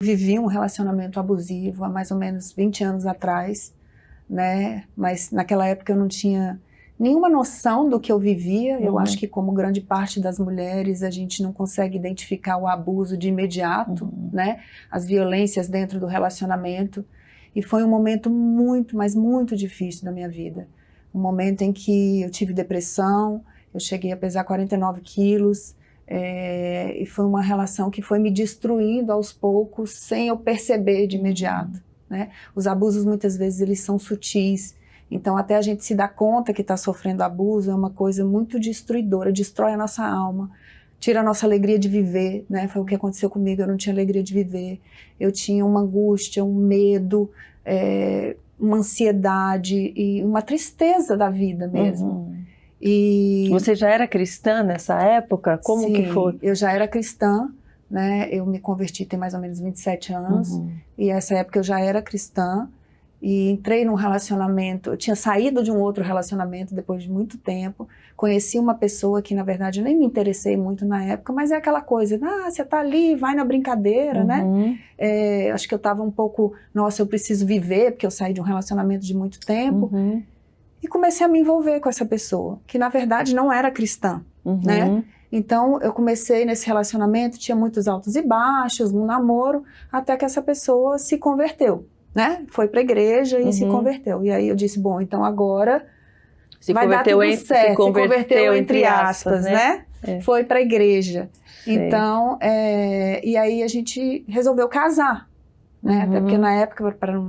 Vivi um relacionamento abusivo há mais ou menos 20 anos atrás, né? Mas naquela época eu não tinha nenhuma noção do que eu vivia. Eu acho que, como grande parte das mulheres, a gente não consegue identificar o abuso de imediato, né? As violências dentro do relacionamento. E foi um momento muito, mas muito difícil da minha vida. Um momento em que eu tive depressão, eu cheguei a pesar 49 quilos, e foi uma relação que foi me destruindo aos poucos, sem eu perceber de imediato, né? Os abusos muitas vezes eles são sutis, então até a gente se dar conta que está sofrendo abuso é uma coisa muito destruidora, destrói a nossa alma, tira a nossa alegria de viver, né? Foi o que aconteceu comigo, eu não tinha alegria de viver, eu tinha uma angústia, um medo, uma ansiedade e uma tristeza da vida mesmo. E você já era cristã nessa época? Como sim, que foi? Eu já era cristã, né? Eu me converti tem mais ou menos 27 anos, e essa época eu já era cristã, e entrei num relacionamento, eu tinha saído de um outro relacionamento depois de muito tempo, conheci uma pessoa que na verdade eu nem me interessei muito na época, mas é aquela coisa, você tá ali, vai na brincadeira, né? Acho que eu tava um pouco, nossa, eu preciso viver, porque eu saí de um relacionamento de muito tempo, e comecei a me envolver com essa pessoa, que na verdade não era cristã, né? Então eu comecei nesse relacionamento, tinha muitos altos e baixos, no namoro, até que essa pessoa se converteu, né? Foi para a igreja e se converteu. E aí eu disse, bom, então agora vai dar tudo certo. Se converteu entre aspas, né? Foi para a igreja. Então, e aí a gente resolveu casar, né? Até porque na época, para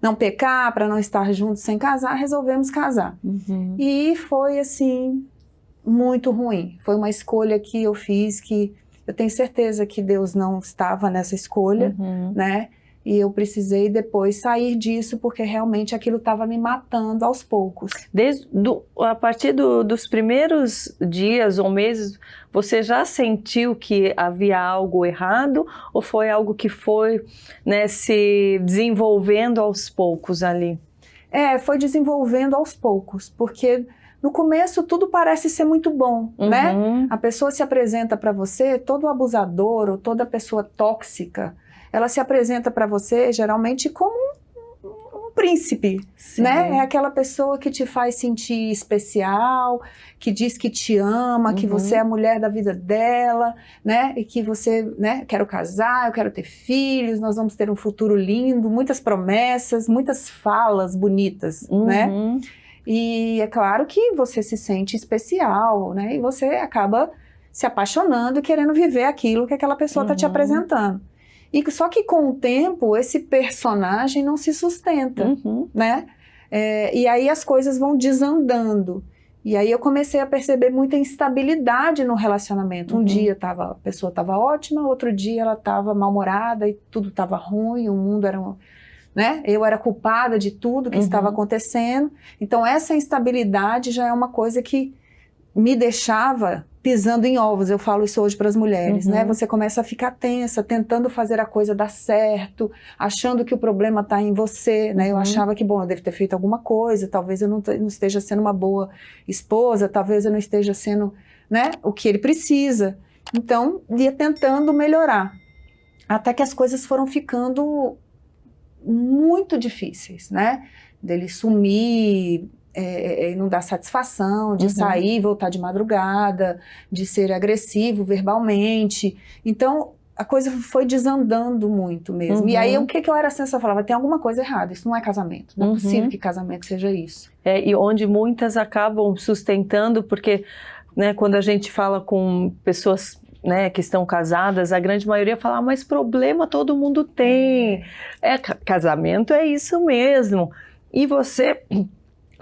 não pecar, para não estar juntos sem casar, resolvemos casar. E foi assim, muito ruim. Foi uma escolha que eu fiz que eu tenho certeza que Deus não estava nessa escolha, né? E eu precisei depois sair disso porque realmente aquilo estava me matando aos poucos. A partir dos primeiros dias ou meses, você já sentiu que havia algo errado? Ou foi algo que foi, né, se desenvolvendo aos poucos ali? Foi desenvolvendo aos poucos, porque no começo tudo parece ser muito bom, né? A pessoa se apresenta para você, todo abusador ou toda pessoa tóxica, ela se apresenta para você geralmente como um príncipe, né? É aquela pessoa que te faz sentir especial, que diz que te ama, que você é a mulher da vida dela, né? E que você, né? Quero casar, eu quero ter filhos, nós vamos ter um futuro lindo, muitas promessas, muitas falas bonitas, né? E é claro que você se sente especial, né? E você acaba se apaixonando e querendo viver aquilo que aquela pessoa está te apresentando. E só que com o tempo, esse personagem não se sustenta, né? E aí as coisas vão desandando. E aí eu comecei a perceber muita instabilidade no relacionamento. Um dia a pessoa estava ótima, outro dia ela estava mal-humorada e tudo estava ruim, o mundo era... né? Eu era culpada de tudo que estava acontecendo. Então essa instabilidade já é uma coisa que me deixava pisando em ovos. Eu falo isso hoje para as mulheres, né? Você começa a ficar tensa, tentando fazer a coisa dar certo, achando que o problema está em você, né? Eu achava que, bom, eu devo ter feito alguma coisa, talvez eu não esteja sendo uma boa esposa, talvez eu não esteja sendo, né, o que ele precisa. Então, ia tentando melhorar. Até que as coisas foram ficando muito difíceis, né? Dele sumir, não dar satisfação, de sair, voltar de madrugada, de ser agressivo verbalmente. Então, a coisa foi desandando muito mesmo. E aí, o que eu era assim, eu falava, tem alguma coisa errada, isso não é casamento. Não é possível que casamento seja isso. E onde muitas acabam sustentando, porque, né, quando a gente fala com pessoas, né, que estão casadas, a grande maioria fala, mas problema todo mundo tem. Casamento é isso mesmo. E você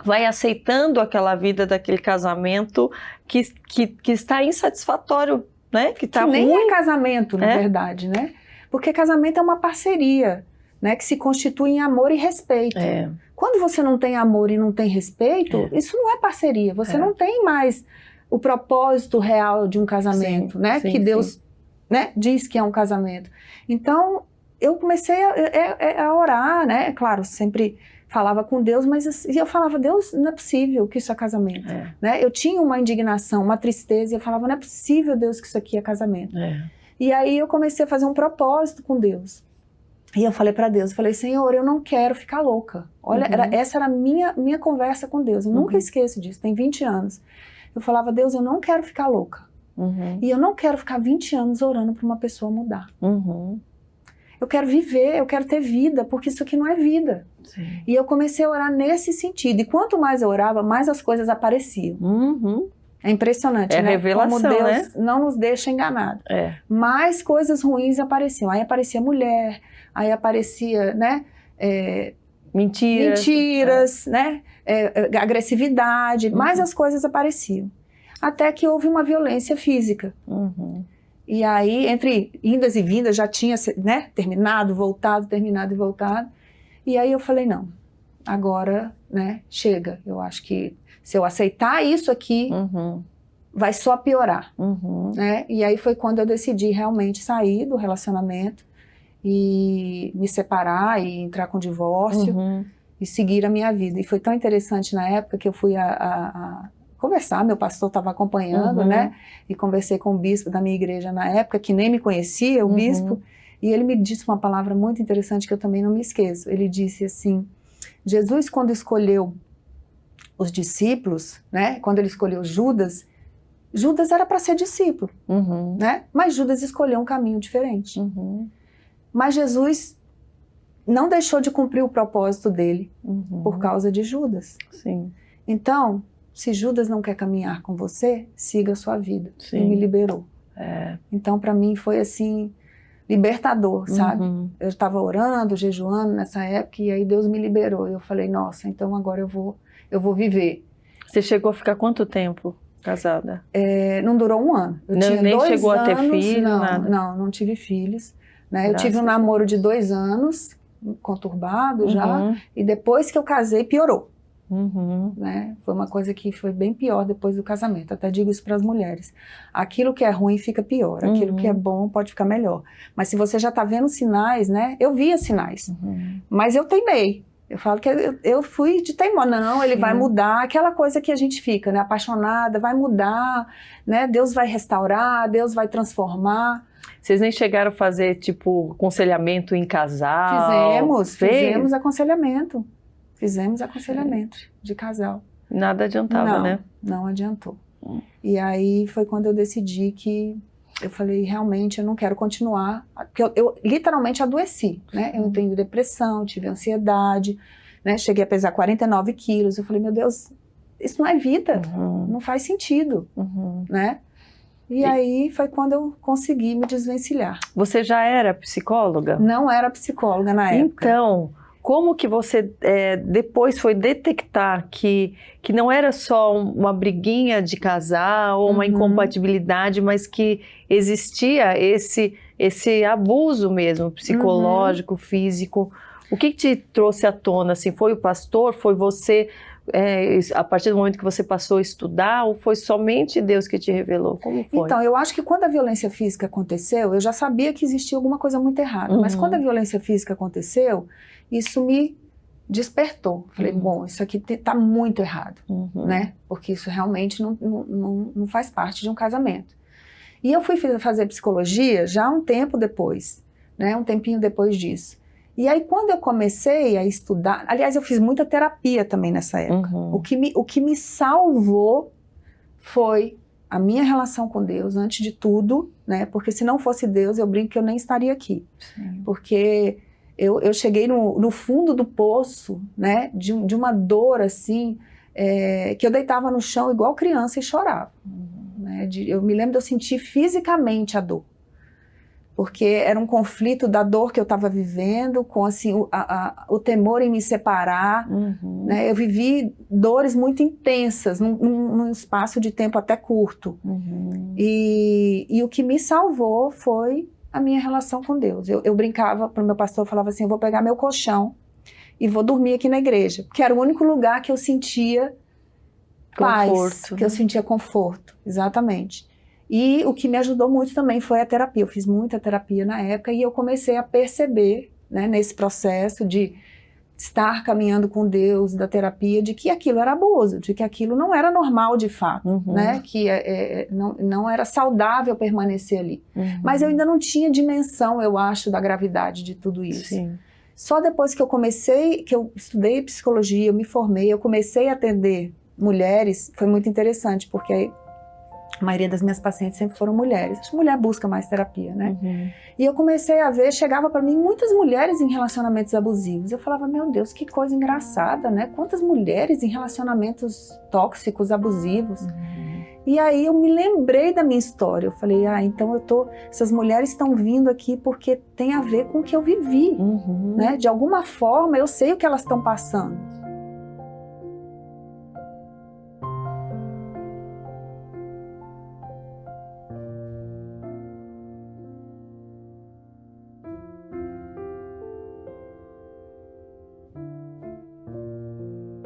vai aceitando aquela vida daquele casamento que está insatisfatório, né? Que está ruim. Nem é casamento, na verdade, né? Porque casamento é uma parceria, né? Que se constitui em amor e respeito. Quando você não tem amor e não tem respeito, isso não é parceria. Você não tem mais o propósito real de um casamento, né? Que Deus, né, diz que é um casamento. Então, eu comecei a orar, né? Claro, sempre falava com Deus, mas eu falava, Deus, não é possível que isso é casamento. Né? Eu tinha uma indignação, uma tristeza, e eu falava, não é possível, Deus, que isso aqui é casamento. E aí eu comecei a fazer um propósito com Deus. E eu falei para Deus, eu falei, Senhor, eu não quero ficar louca. Olha, essa era a minha conversa com Deus. Eu nunca esqueço disso, tem 20 anos. Eu falava, Deus, eu não quero ficar louca. E eu não quero ficar 20 anos orando para uma pessoa mudar. Eu quero viver, eu quero ter vida, porque isso aqui não é vida. Sim. E eu comecei a orar nesse sentido. E quanto mais eu orava, mais as coisas apareciam. É impressionante, né? Revelação, como Deus, né? Não nos deixa enganados. Mais coisas ruins apareciam. Aí aparecia mulher, aí aparecia, né? Mentiras, né? Agressividade, mais as coisas apareciam. Até que houve uma violência física. E aí, entre indas e vindas, já tinha, né, terminado, voltado, terminado e voltado. E aí eu falei, não, agora, né, chega. Eu acho que se eu aceitar isso aqui, vai só piorar. Né? E aí foi quando eu decidi realmente sair do relacionamento e me separar e entrar com divórcio e seguir a minha vida. E foi tão interessante na época que eu fui a conversar, meu pastor estava acompanhando, né? E conversei com o bispo da minha igreja na época, que nem me conhecia, o bispo, e ele me disse uma palavra muito interessante que eu também não me esqueço. Ele disse assim, Jesus, quando escolheu os discípulos, né? Quando ele escolheu Judas, Judas era para ser discípulo, né? Mas Judas escolheu um caminho diferente. Mas Jesus não deixou de cumprir o propósito dele por causa de Judas. Sim. Então, se Judas não quer caminhar com você, siga a sua vida. Sim. E me liberou. Então, para mim, foi assim, libertador, sabe? Eu estava orando, jejuando nessa época, e aí Deus me liberou. Eu falei, nossa, então agora eu vou viver. Você chegou a ficar quanto tempo casada? Não durou um ano. Eu tinha nem 2 chegou anos, a ter filho, nada? Não tive filhos. Né? Eu tive um namoro de 2 anos, conturbado já, e depois que eu casei, piorou. Né? Foi uma coisa que foi bem pior depois do casamento. Até digo isso para as mulheres. Aquilo que é ruim fica pior, aquilo que é bom pode ficar melhor. Mas se você já está vendo sinais, né? Eu via sinais, mas eu teimei. Eu falo que eu fui de teimosa. Não, ele vai mudar. Aquela coisa que a gente fica, né? Apaixonada, vai mudar, né? Deus vai restaurar, Deus vai transformar. Vocês nem chegaram a fazer, tipo, aconselhamento em casal? Fizemos aconselhamento. Fizemos aconselhamento de casal. Nada adiantava, né? Não adiantou. E aí foi quando eu decidi que eu falei, realmente, eu não quero continuar. Porque eu literalmente adoeci, né? Eu tenho depressão, tive ansiedade, né? Cheguei a pesar 49 quilos. Eu falei, meu Deus, isso não é vida. Não faz sentido, né? E aí foi quando eu consegui me desvencilhar. Você já era psicóloga? Não era psicóloga na época. Então, como que você depois foi detectar que não era só uma briguinha de casal ou uma incompatibilidade, mas que existia esse abuso mesmo, psicológico, físico? O que te trouxe à tona? Assim, foi o pastor? Foi você, a partir do momento que você passou a estudar? Ou foi somente Deus que te revelou? Como foi? Então, eu acho que quando a violência física aconteceu, eu já sabia que existia alguma coisa muito errada. Mas quando a violência física aconteceu, isso me despertou. Falei, bom, isso aqui tá muito errado, né? Porque isso realmente não faz parte de um casamento. E eu fui fazer psicologia já um tempo depois, né? Um tempinho depois disso. E aí, quando eu comecei a estudar... Aliás, eu fiz muita terapia também nessa época. O que me salvou foi a minha relação com Deus, antes de tudo, né? Porque se não fosse Deus, eu brinco que eu nem estaria aqui. Porque eu cheguei no fundo do poço, né? De uma dor, assim, que eu deitava no chão igual criança e chorava. Né? Eu me lembro de eu sentir fisicamente a dor. Porque era um conflito da dor que eu estava vivendo, com assim, o temor em me separar. Né? Eu vivi dores muito intensas, num espaço de tempo até curto. E o que me salvou foi a minha relação com Deus. Eu brincava para o meu pastor, eu falava assim, eu vou pegar meu colchão e vou dormir aqui na igreja. Porque era o único lugar que eu sentia paz, que eu sentia conforto, exatamente. E o que me ajudou muito também foi a terapia. Eu fiz muita terapia na época e eu comecei a perceber, né, nesse processo de estar caminhando com Deus, da terapia, de que aquilo era abuso, de que aquilo não era normal de fato, né? Que não era saudável permanecer ali. Mas eu ainda não tinha dimensão, eu acho, da gravidade de tudo isso. Sim. Só depois que eu estudei psicologia, eu me formei, eu comecei a atender mulheres, foi muito interessante, porque a maioria das minhas pacientes sempre foram mulheres. Acho que mulher busca mais terapia, né? E eu comecei a ver, chegava para mim muitas mulheres em relacionamentos abusivos. Eu falava, meu Deus, que coisa engraçada, né? Quantas mulheres em relacionamentos tóxicos, abusivos. E aí eu me lembrei da minha história. Eu falei, então essas mulheres estão vindo aqui porque tem a ver com o que eu vivi, né? De alguma forma eu sei o que elas estão passando.